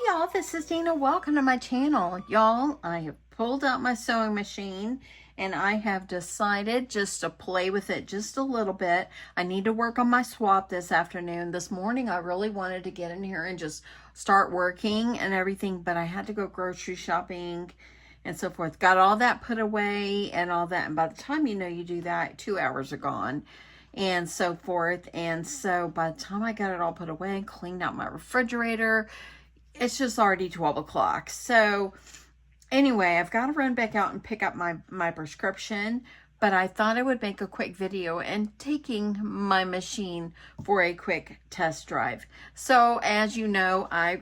y'all, this is Dina. Welcome to my channel. Y'all, I have pulled out my sewing machine and I have decided just to play with it just a little bit. I need to work on my swap this afternoon. This morning I really wanted to get in here and just start working and everything, but I had to go grocery shopping and so forth. Got all that put away and all that, and by the time you do that, 2 hours are gone and so forth. And so by the time I got it all put away and cleaned out my refrigerator, it's just already 12 o'clock. So anyway, I've got to run back out and pick up my prescription, but I thought I would make a quick video and taking my machine for a quick test drive. So as you know, I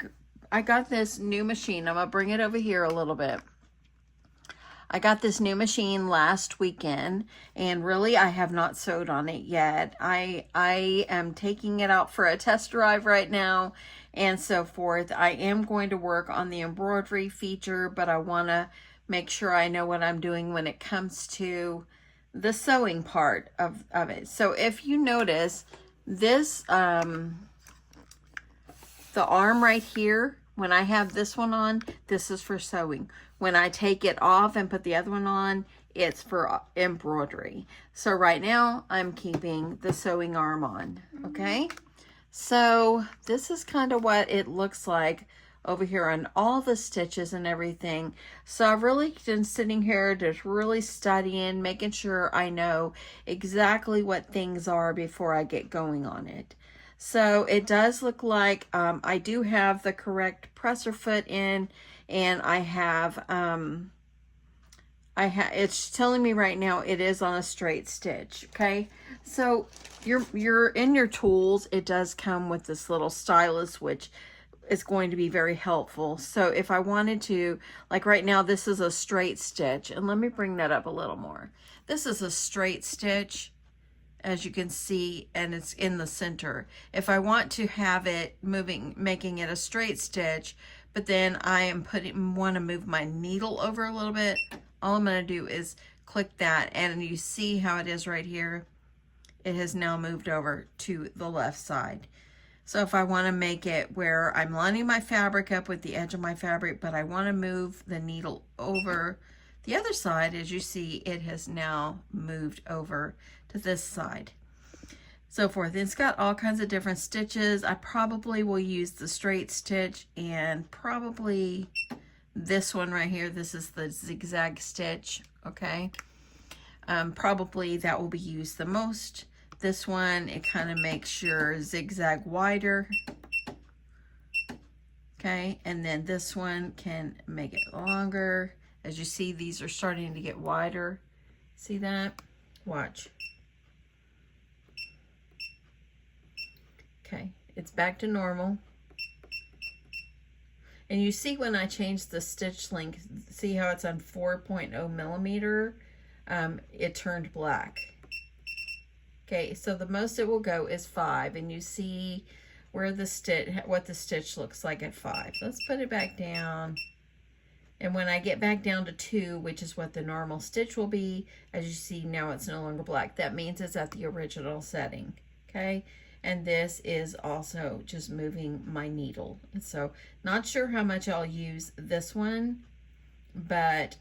got this new machine. I'm gonna bring it over here a little bit. I got this new machine last weekend, and really I have not sewed on it yet. I am taking it out for a test drive right now and so forth. I am going to work on the embroidery feature, but I want to make sure I know what I'm doing when it comes to the sewing part of it. So if you notice this, the arm right here, when I have this one on, this is for sewing. When I take it off and put the other one on, it's for embroidery. So right now, I'm keeping the sewing arm on, okay? So this is kind of what it looks like over here on all the stitches and everything. So I've really been sitting here just really studying, making sure I know exactly what things are before I get going on it. So it does look like I do have the correct presser foot in, and I have it's telling me right now it is on a straight stitch. Okay, so you're in your tools, it does come with this little stylus, which is going to be very helpful. So if I wanted to, like right now, this is a straight stitch, and let me bring that up a little more. This is a straight stitch, as you can see, and it's in the center. If I want to have it making it a straight stitch, but then I want to move my needle over a little bit, all I'm going to do is click that, and you see how it is right here. It has now moved over to the left side. So if I want to make it where I'm lining my fabric up with the edge of my fabric, but I want to move the needle over the other side, as you see, it has now moved over to this side. So forth. It's got all kinds of different stitches. I probably will use the straight stitch and probably this one right here. This is the zigzag stitch, okay? Probably that will be used the most. This one, it kind of makes your zigzag wider, okay? And then this one can make it longer. As you see, these are starting to get wider. See that? Watch. Okay, it's back to normal. And you see when I change the stitch length, see how it's on 4.0 millimeter? It turned black. Okay, so the most it will go is 5, and you see where the stitch, what the stitch looks like at 5. Let's put it back down. And when I get back down to 2, which is what the normal stitch will be, as you see now it's no longer black. That means it's at the original setting, okay? And this is also just moving my needle. And so not sure how much I'll use this one, but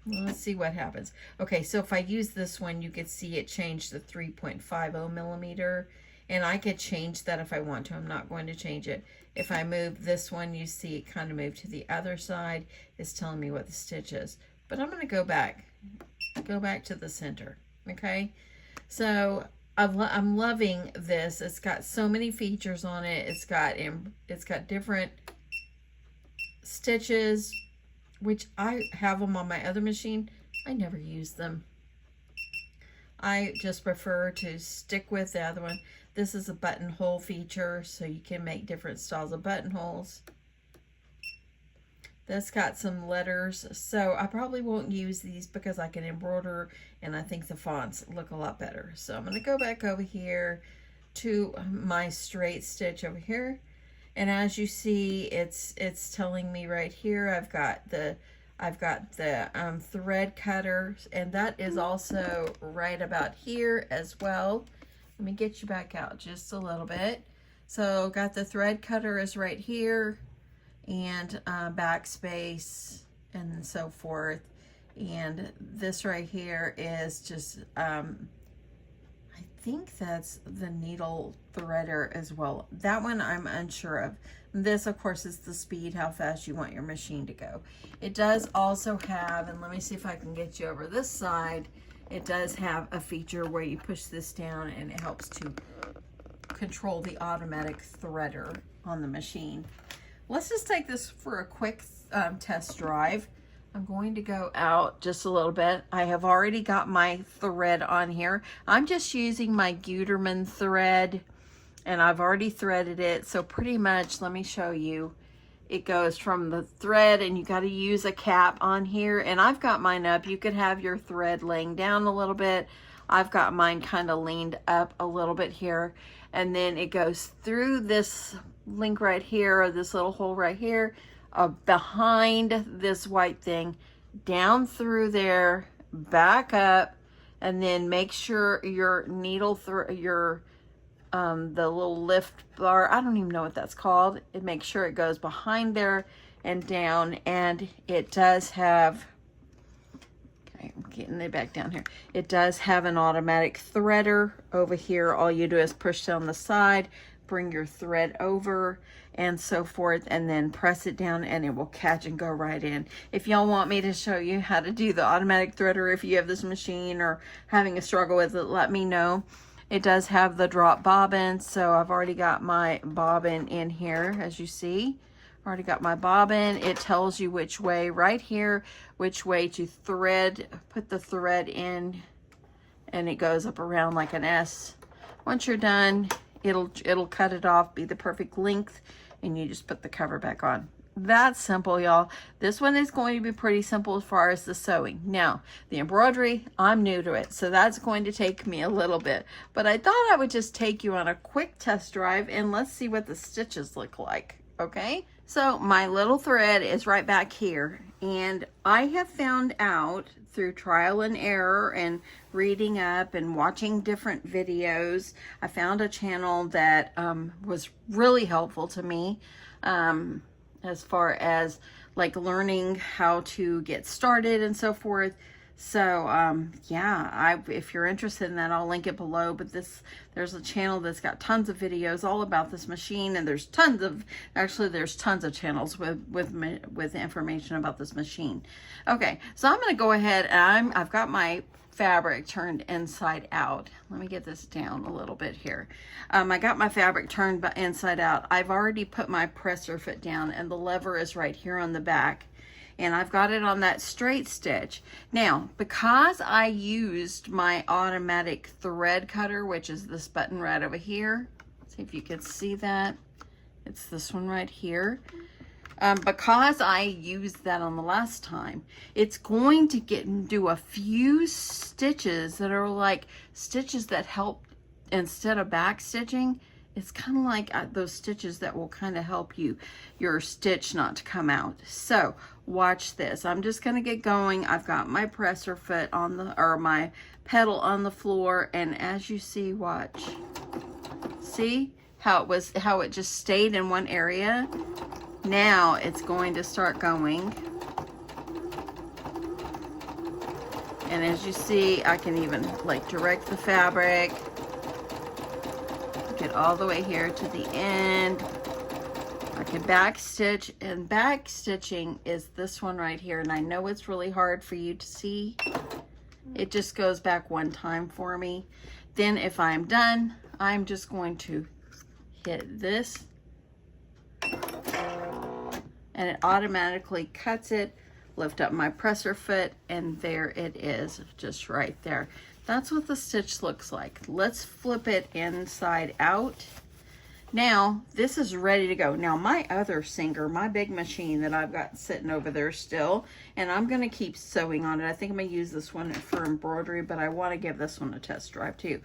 let's see what happens. Okay, so if I use this one, you can see it changed to 3.50 millimeter, and I could change that if I want to. I'm not going to change it. If I move this one, you see it kind of moved to the other side. It's telling me what the stitch is. But I'm going to go back to the center, okay? So I'm loving this. It's got so many features on it. It's got different stitches, which I have them on my other machine. I never use them. I just prefer to stick with the other one. This is a buttonhole feature, so you can make different styles of buttonholes. That's got some letters, so I probably won't use these because I can embroider, and I think the fonts look a lot better. So I'm going to go back over here to my straight stitch over here, and as you see, it's telling me right here I've got the thread cutter, and that is also right about here as well. Let me get you back out just a little bit. So got the thread cutter is right here. and backspace and so forth. And this right here is just, I think that's the needle threader as well. That one I'm unsure of. This, of course, is the speed, how fast you want your machine to go. It does also have, and let me see if I can get you over this side, it does have a feature where you push this down and it helps to control the automatic threader on the machine. Let's just take this for a quick test drive. I'm going to go out just a little bit. I have already got my thread on here. I'm just using my Gutermann thread, and I've already threaded it. So pretty much, let me show you. It goes from the thread, and you got to use a cap on here. And I've got mine up. You could have your thread laying down a little bit. I've got mine kind of leaned up a little bit here. And then it goes through this link right here, or this little hole right here, behind this white thing, down through there, back up, and then make sure your needle the little lift bar, I don't even know what that's called, it makes sure it goes behind there and down. And it does have, okay, I'm getting it back down here, it does have an automatic threader over here. All you do is push down the side, bring your thread over and so forth, and then press it down and it will catch and go right in. If y'all want me to show you how to do the automatic threader, if you have this machine or having a struggle with it, let me know. It does have the drop bobbin, so I've already got my bobbin in here. As you see, I've already got my bobbin. It tells you which way, right here, which way to thread, put the thread in, and it goes up around like an S. Once you're done, it'll cut it off, be the perfect length, and you just put the cover back on. That's simple, y'all. This one is going to be pretty simple as far as the sewing. Now, the embroidery, I'm new to it, so that's going to take me a little bit. But I thought I would just take you on a quick test drive, and let's see what the stitches look like, okay? So my little thread is right back here, and I have found out through trial and error and reading up and watching different videos, I found a channel that was really helpful to me as far as like learning how to get started and so forth. So yeah, if you're interested in that, I'll link it below. But there's a channel that's got tons of videos all about this machine, and there's tons of channels with information about this machine. Okay, so I'm going to go ahead and I've got my fabric turned inside out. Let me get this down a little bit here. I got my fabric turned inside out. I've already put my presser foot down, and the lever is right here on the back. And I've got it on that straight stitch. Now, because I used my automatic thread cutter, which is this button right over here, see if you can see that. It's this one right here. Because I used that on the last time, it's going to do a few stitches that are like stitches that help instead of back stitching. It's kind of like those stitches that will kind of help your stitch not to come out. So watch this. I'm just going to get going. I've got my presser foot on my pedal on the floor, and as you see, watch. See how it just stayed in one area? Now it's going to start going. And as you see, I can even like direct the fabric. Get all the way here to the end. I can back stitch, and back stitching is this one right here, and I know it's really hard for you to see. It just goes back one time for me. Then if I'm done, I'm just going to hit this, and it automatically cuts it. Lift up my presser foot, and there it is, just right there. That's what the stitch looks like. Let's flip it inside out. Now, this is ready to go. Now, my other Singer, my big machine that I've got sitting over there still, and I'm going to keep sewing on it. I think I'm going to use this one for embroidery, but I want to give this one a test drive too.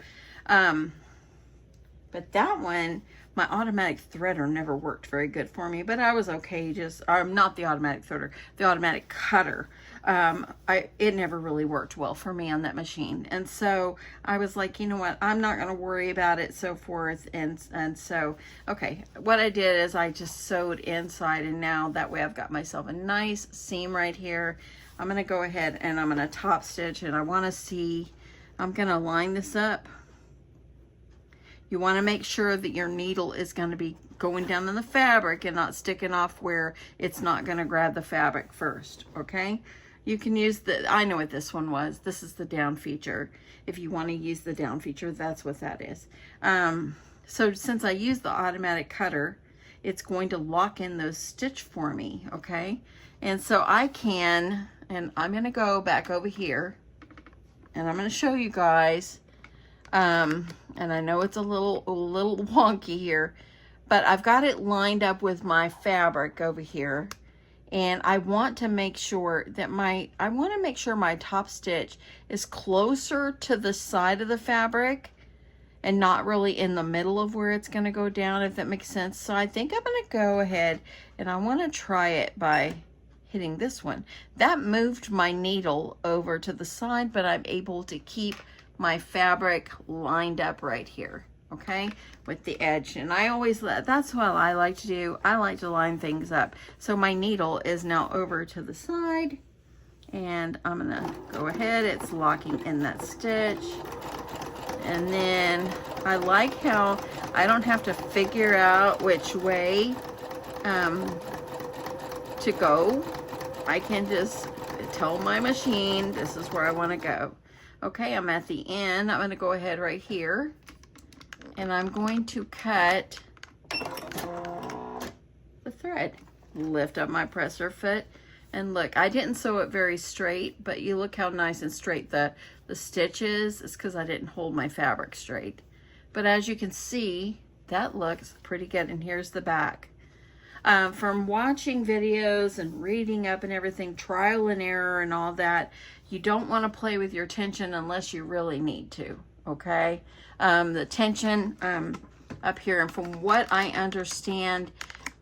But that one, my automatic threader never worked very good for me, but I was okay. Just not the automatic threader, the automatic cutter. It never really worked well for me on that machine, and so I was like, you know what, I'm not going to worry about it, so forth. And so, okay, what I did is I just sewed inside, and now that way I've got myself a nice seam right here. I'm going to go ahead and I'm going to top stitch, and I want to see, I'm going to line this up. You want to make sure that your needle is going to be going down in the fabric and not sticking off where it's not going to grab the fabric first, okay? You can use I know what this one was. This is the down feature. If you want to use the down feature, that's what that is. So since I use the automatic cutter, it's going to lock in those stitch for me, okay? And so I can, and I'm going to go back over here, and I'm going to show you guys. And I know it's a little wonky here, but I've got it lined up with my fabric over here. And I want to make sure that my top stitch is closer to the side of the fabric and not really in the middle of where it's going to go down, if that makes sense. So I think I'm going to go ahead and I want to try it by hitting this one. That moved my needle over to the side, but I'm able to keep my fabric lined up right here, okay, with the edge. And I always that's what I like to do. I like to line things up. So my needle is now over to the side, and I'm gonna go ahead, it's locking in that stitch. And then I like how I don't have to figure out which way to go. I can just tell my machine this is where I want to go. Okay, I'm at the end. I'm going to go ahead right here, and I'm going to cut the thread. Lift up my presser foot, and look, I didn't sew it very straight, but you look how nice and straight the stitch is. It's because I didn't hold my fabric straight. But as you can see, that looks pretty good, and here's the back. From watching videos and reading up and everything, trial and error and all that, you don't want to play with your tension unless you really need to, okay? The tension up here, and from what I understand,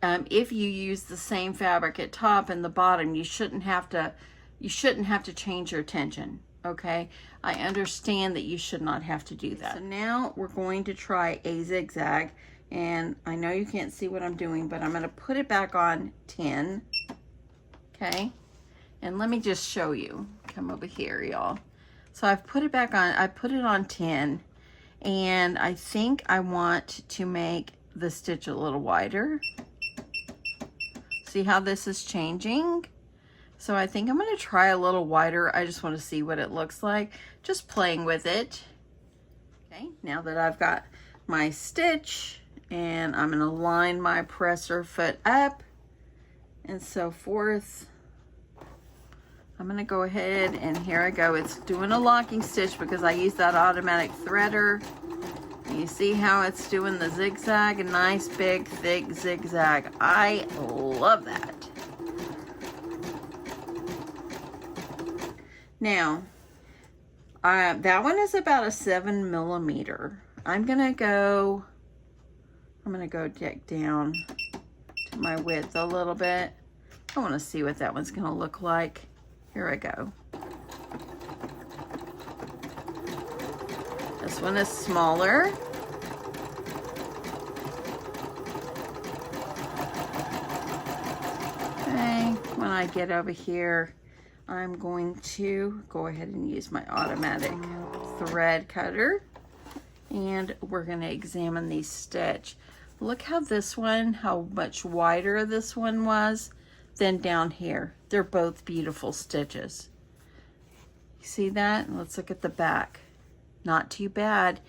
if you use the same fabric at top and the bottom, you shouldn't have to change your tension, okay? I understand that you should not have to do that. So now we're going to try a zigzag. And I know you can't see what I'm doing, but I'm going to put it back on 10. Okay. And let me just show you. Come over here, y'all. So I've put it back on, I put it on 10. And I think I want to make the stitch a little wider. See how this is changing? So I think I'm going to try a little wider. I just want to see what it looks like. Just playing with it. Okay. Now that I've got my stitch, and I'm going to line my presser foot up and so forth. I'm going to go ahead, and here I go. It's doing a locking stitch because I use that automatic threader. And you see how it's doing the zigzag, a nice big thick zigzag. I love that. Now, that one is about a 7 millimeter. I'm going to go down to my width a little bit. I want to see what that one's going to look like. Here I go. This one is smaller. Okay, when I get over here, I'm going to go ahead and use my automatic thread cutter, and we're going to examine these stitch. Look how this one, how much wider this one was than down here. They're both beautiful stitches. You see that? Let's look at the back. Not too bad.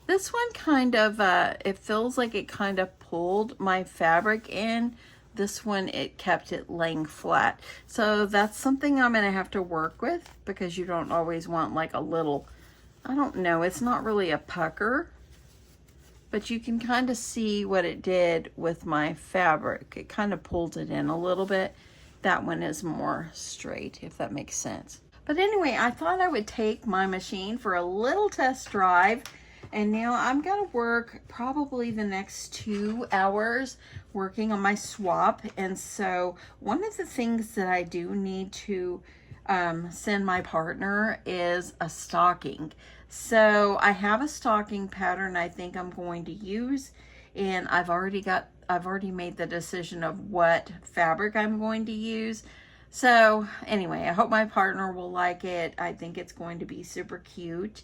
This one kind of, it feels like it kind of pulled my fabric in. This one, it kept it laying flat. So that's something I'm going to have to work with, because you don't always want like a little, I don't know, it's not really a pucker. But you can kind of see what it did with my fabric. It kind of pulled it in a little bit. That one is more straight, if that makes sense. But anyway, I thought I would take my machine for a little test drive And now I'm going to work probably the next 2 hours working on my swap. And so one of the things that I do need to send my partner is a stocking. So I have a stocking pattern I think I'm going to use, and I've already made the decision of what fabric I'm going to use. So anyway, I hope my partner will like it. I think it's going to be super cute.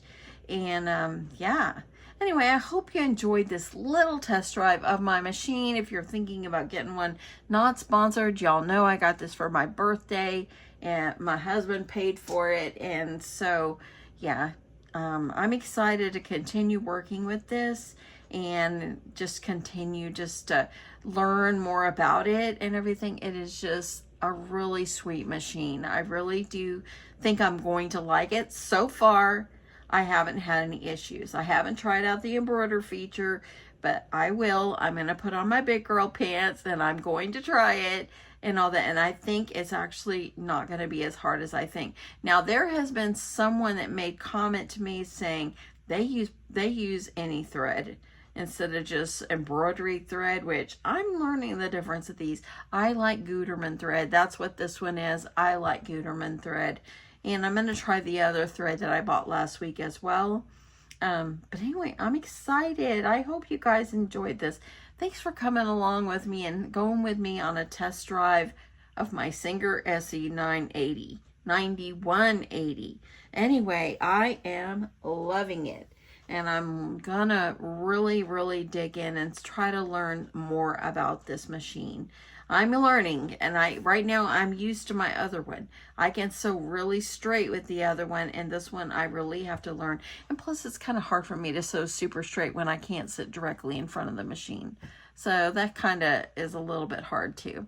And yeah. Anyway, I hope you enjoyed this little test drive of my machine. If you're thinking about getting one, not sponsored, y'all know I got this for my birthday and my husband paid for it. And so, yeah, I'm excited to continue working with this and just continue just to learn more about it and everything. It is just a really sweet machine. I really do think I'm going to like it. So far, I haven't had any issues. I haven't tried out the embroider feature, but I will. I'm going to put on my big girl pants and I'm going to try it and all that. And I think it's actually not going to be as hard as I think. Now, there has been someone that made comment to me saying they use any thread instead of just embroidery thread, which I'm learning the difference of these. I like Gutermann thread. That's what this one is. I like Gutermann thread. And I'm going to try the other thread that I bought last week as well. But anyway, I'm excited. I hope you guys enjoyed this. Thanks for coming along with me and going with me on a test drive of my Singer SE 9180. Anyway, I am loving it. And I'm gonna really dig in and try to learn more about this machine. I'm learning, and right now I'm used to my other one. I can sew really straight with the other one, and this one I really have to learn. And plus it's kind of hard for me to sew super straight when I can't sit directly in front of the machine. So that kind of is a little bit hard too.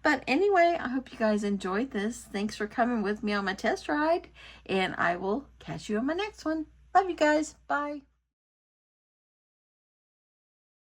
But anyway, I hope you guys enjoyed this. Thanks for coming with me on my test ride, and I will catch you on my next one. Love you guys. Bye.